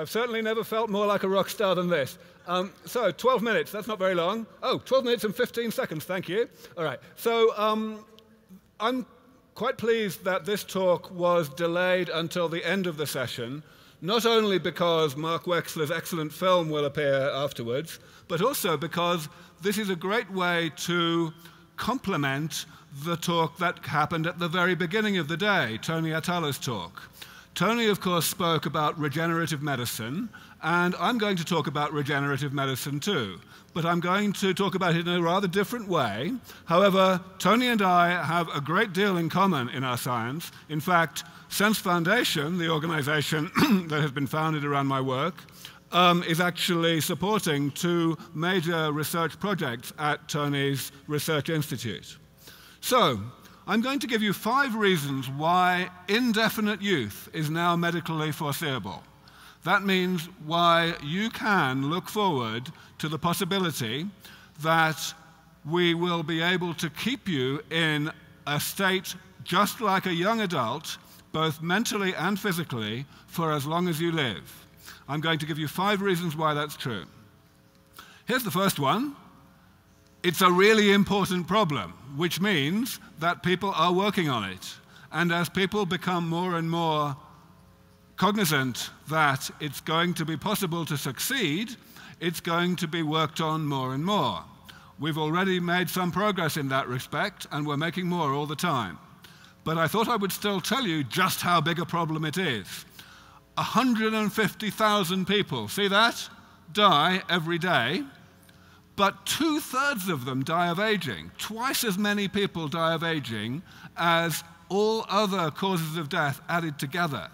I've certainly never felt more like a rock star than this. So 12 minutes, that's not very long. Oh, 12 minutes and 15 seconds, thank you. All right, so I'm quite pleased that this talk was delayed until the end of the session, not only because Mark Wexler's excellent film will appear afterwards, but also because this is a great way to complement the talk that happened at the very beginning of the day, Tony Atala's talk. Tony, of course, spoke about regenerative medicine, and I'm going to talk about regenerative medicine too. But I'm going to talk about it in a rather different way. However, Tony and I have a great deal in common in our science. In fact, Sense Foundation, the organization that has been founded around my work, is actually supporting 2 major research projects at Tony's Research Institute. So, I'm going to give you 5 reasons why indefinite youth is now medically foreseeable. That means why you can look forward to the possibility that we will be able to keep you in a state just like a young adult, both mentally and physically, for as long as you live. I'm going to give you 5 reasons why that's true. Here's the first one. It's a really important problem, which means that people are working on it. And as people become more and more cognizant that it's going to be possible to succeed, it's going to be worked on more and more. We've already made some progress in that respect, and we're making more all the time. But I thought I would still tell you just how big a problem it is. 150,000 people, see that? Die every day. But 2/3 of them die of aging. Twice as many people die of aging as all other causes of death added together.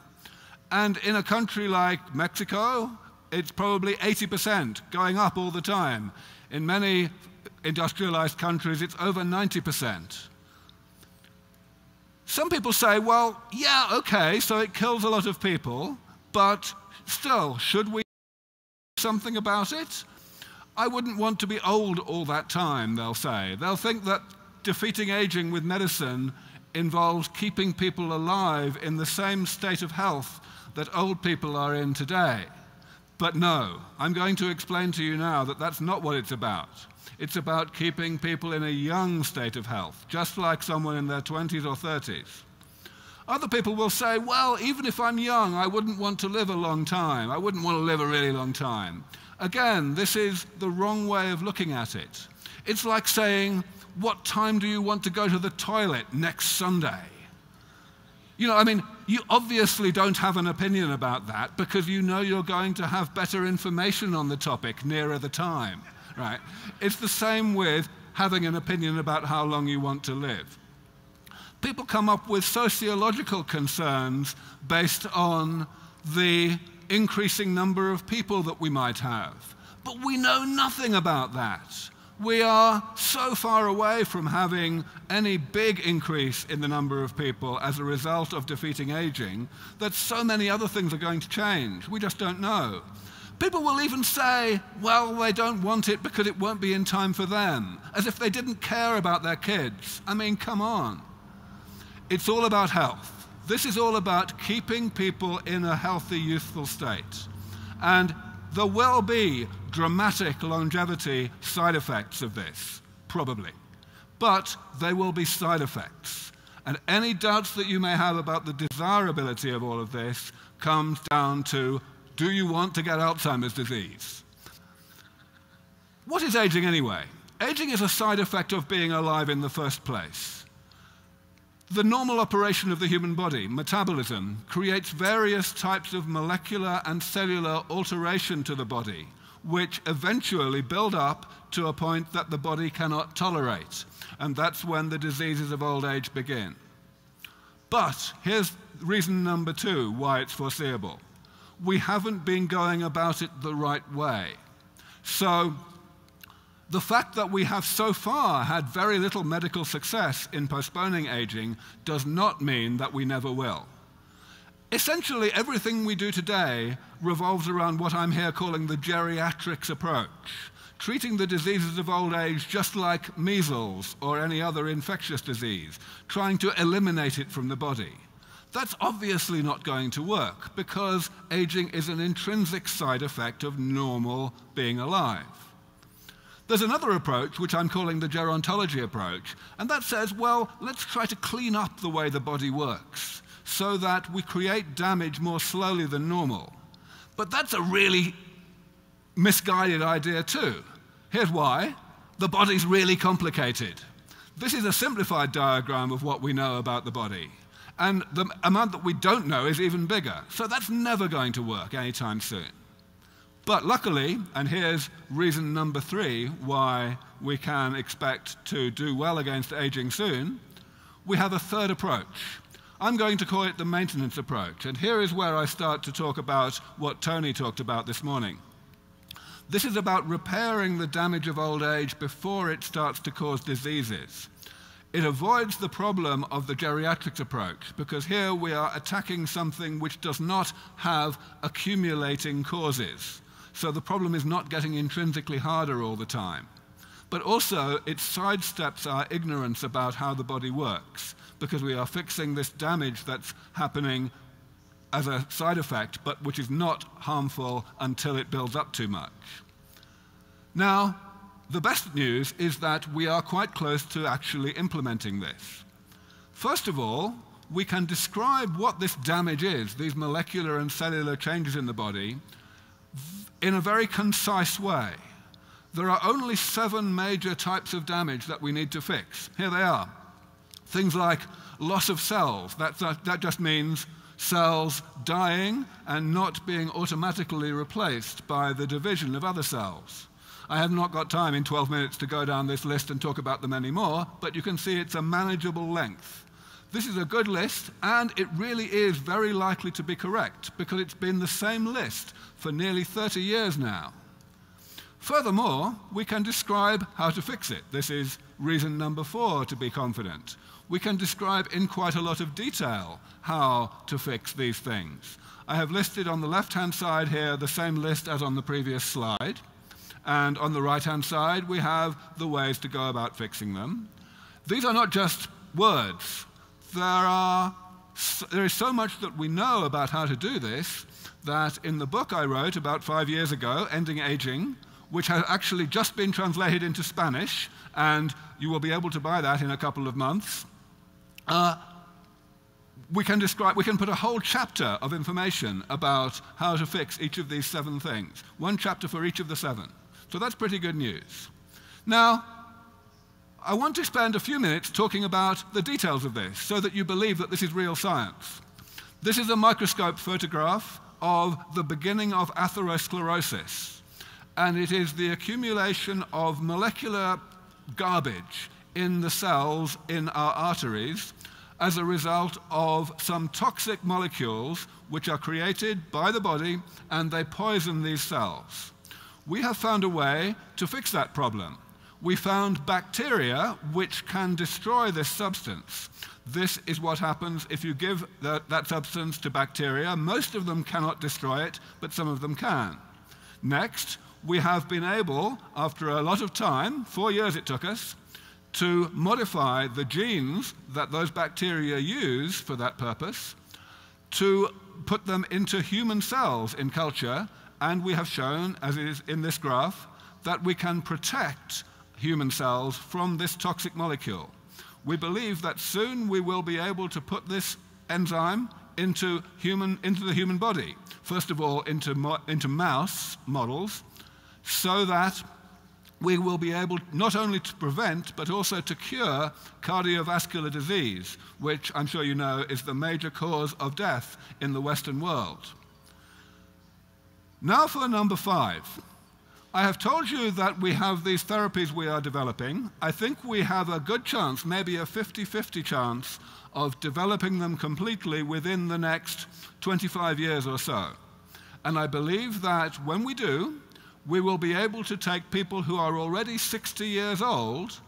And in a country like Mexico, it's probably 80%, going up all the time. In many industrialized countries, it's over 90%. Some people say, well, yeah, okay, so it kills a lot of people, but still, should we do something about it? I wouldn't want to be old all that time, they'll say. They'll think that defeating aging with medicine involves keeping people alive in the same state of health that old people are in today. But no, I'm going to explain to you now that that's not what it's about. It's about keeping people in a young state of health, just like someone in their 20s or 30s. Other people will say, well, even if I'm young, I wouldn't want to live a long time. I wouldn't want to live a really long time. Again, this is the wrong way of looking at it. It's like saying, what time do you want to go to the toilet next Sunday? You know, I mean, you obviously don't have an opinion about that because you know you're going to have better information on the topic nearer the time, right? It's the same with having an opinion about how long you want to live. People come up with sociological concerns based on the increasing number of people that we might have. But we know nothing about that. We are so far away from having any big increase in the number of people as a result of defeating aging that so many other things are going to change. We just don't know. People will even say, well, they don't want it because it won't be in time for them, as if they didn't care about their kids. I mean, come on. It's all about health. This is all about keeping people in a healthy, youthful state. And there will be dramatic longevity side effects of this, probably. But they will be side effects. And any doubts that you may have about the desirability of all of this comes down to, do you want to get Alzheimer's disease? What is aging anyway? Aging is a side effect of being alive in the first place. The normal operation of the human body, metabolism, creates various types of molecular and cellular alteration to the body, which eventually build up to a point that the body cannot tolerate. And that's when the diseases of old age begin. But here's reason number 2 why it's foreseeable. We haven't been going about it the right way. So the fact that we have so far had very little medical success in postponing aging does not mean that we never will. Essentially, everything we do today revolves around what I'm here calling the geriatrics approach, treating the diseases of old age just like measles or any other infectious disease, trying to eliminate it from the body. That's obviously not going to work because aging is an intrinsic side effect of normal being alive. There's another approach, which I'm calling the gerontology approach, and that says, well, let's try to clean up the way the body works so that we create damage more slowly than normal. But that's a really misguided idea too. Here's why. The body's really complicated. This is a simplified diagram of what we know about the body. And the amount that we don't know is even bigger. So that's never going to work anytime soon. But luckily, and here's reason number 3 why we can expect to do well against aging soon, we have a third approach. I'm going to call it the maintenance approach. And here is where I start to talk about what Tony talked about this morning. This is about repairing the damage of old age before it starts to cause diseases. It avoids the problem of the geriatrics approach, because here we are attacking something which does not have accumulating causes. So the problem is not getting intrinsically harder all the time. But also, it sidesteps our ignorance about how the body works, because we are fixing this damage that's happening as a side effect, but which is not harmful until it builds up too much. Now, the best news is that we are quite close to actually implementing this. First of all, we can describe what this damage is, these molecular and cellular changes in the body, in a very concise way. There are only 7 major types of damage that we need to fix. Here they are. Things like loss of cells. That just means cells dying and not being automatically replaced by the division of other cells. I have not got time in 12 minutes to go down this list and talk about them anymore, but you can see it's a manageable length. This is a good list, and it really is very likely to be correct, because it's been the same list for nearly 30 years now. Furthermore, we can describe how to fix it. This is reason number 4 to be confident. We can describe in quite a lot of detail how to fix these things. I have listed on the left-hand side here the same list as on the previous slide. And on the right-hand side, we have the ways to go about fixing them. These are not just words. There is so much that we know about how to do this that in the book I wrote about 5 years ago, Ending Aging, which has actually just been translated into Spanish, and you will be able to buy that in a couple of months, we can put a whole chapter of information about how to fix each of these 7 things. 1 chapter for each of the 7. So that's pretty good news. Now, I want to spend a few minutes talking about the details of this so that you believe that this is real science. This is a microscope photograph of the beginning of atherosclerosis. And it is the accumulation of molecular garbage in the cells in our arteries as a result of some toxic molecules which are created by the body, and they poison these cells. We have found a way to fix that problem. We found bacteria which can destroy this substance. This is what happens if you give that substance to bacteria. Most of them cannot destroy it, but some of them can. Next, we have been able, after a lot of time, 4 years it took us, to modify the genes that those bacteria use for that purpose, to put them into human cells in culture. And we have shown, as it is in this graph, that we can protect human cells from this toxic molecule. We believe that soon we will be able to put this enzyme into the human body. First of all, into mouse models, so that we will be able not only to prevent, but also to cure cardiovascular disease, which I'm sure you know is the major cause of death in the Western world. Now for number 5. I have told you that we have these therapies we are developing. I think we have a good chance, maybe a 50-50 chance, of developing them completely within the next 25 years or so. And I believe that when we do, we will be able to take people who are already 60 years old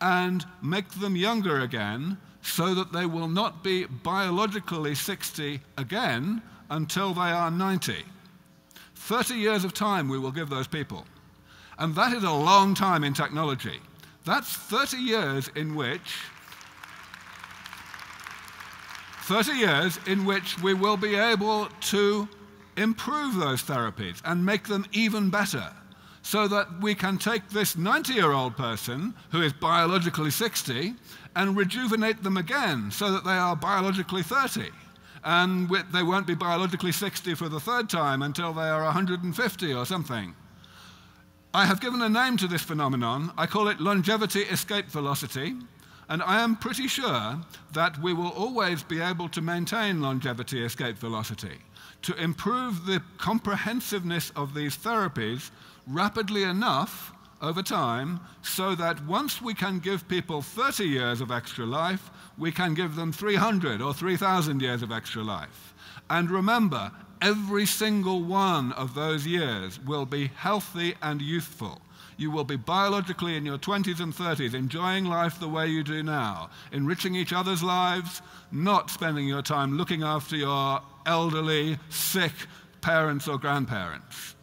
and make them younger again, so that they will not be biologically 60 again until they are 90. 30 years of time we will give those people. And that is a long time in technology. That's 30 years in which 30 years in which we will be able to improve those therapies and make them even better, so that we can take this 90-year-old person who is biologically 60 and rejuvenate them again so that they are biologically 30. And they won't be biologically 60 for the third time until they are 150 or something. I have given a name to this phenomenon. I call it longevity escape velocity. And I am pretty sure that we will always be able to maintain longevity escape velocity, to improve the comprehensiveness of these therapies rapidly enough over time so that once we can give people 30 years of extra life, we can give them 300 or 3,000 years of extra life. And remember, every single one of those years will be healthy and youthful. You will be biologically in your 20s and 30s, enjoying life the way you do now, enriching each other's lives, not spending your time looking after your elderly, sick parents or grandparents.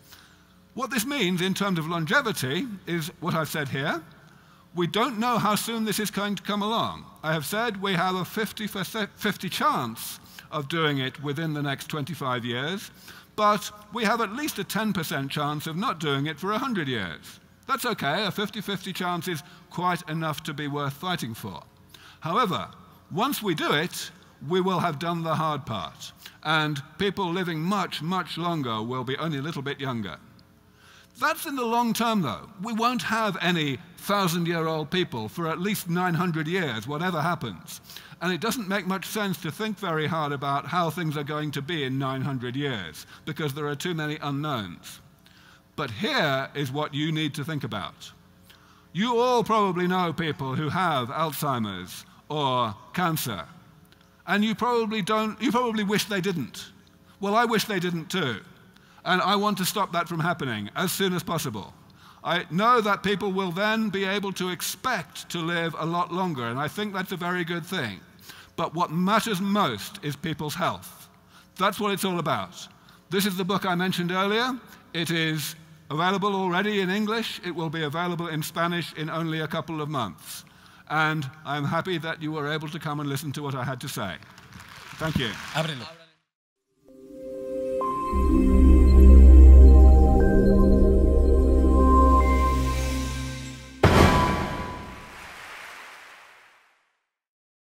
What this means in terms of longevity is what I've said here. We don't know how soon this is going to come along. I have said we have a 50-50 chance of doing it within the next 25 years, but we have at least a 10% chance of not doing it for 100 years. That's okay, a 50-50 chance is quite enough to be worth fighting for. However, once we do it, we will have done the hard part, and people living much, much longer will be only a little bit younger. That's in the long term, though. We won't have any 1,000-year-old people for at least 900 years, whatever happens. And it doesn't make much sense to think very hard about how things are going to be in 900 years, because there are too many unknowns. But here is what you need to think about. You all probably know people who have Alzheimer's or cancer, and you probably wish they didn't. Well, I wish they didn't too, and I want to stop that from happening as soon as possible. I know that people will then be able to expect to live a lot longer, and I think that's a very good thing. But what matters most is people's health. That's what it's all about. This is the book I mentioned earlier. It is available already in English. It will be available in Spanish in only a couple of months. And I'm happy that you were able to come and listen to what I had to say. Thank you. Ábrelo.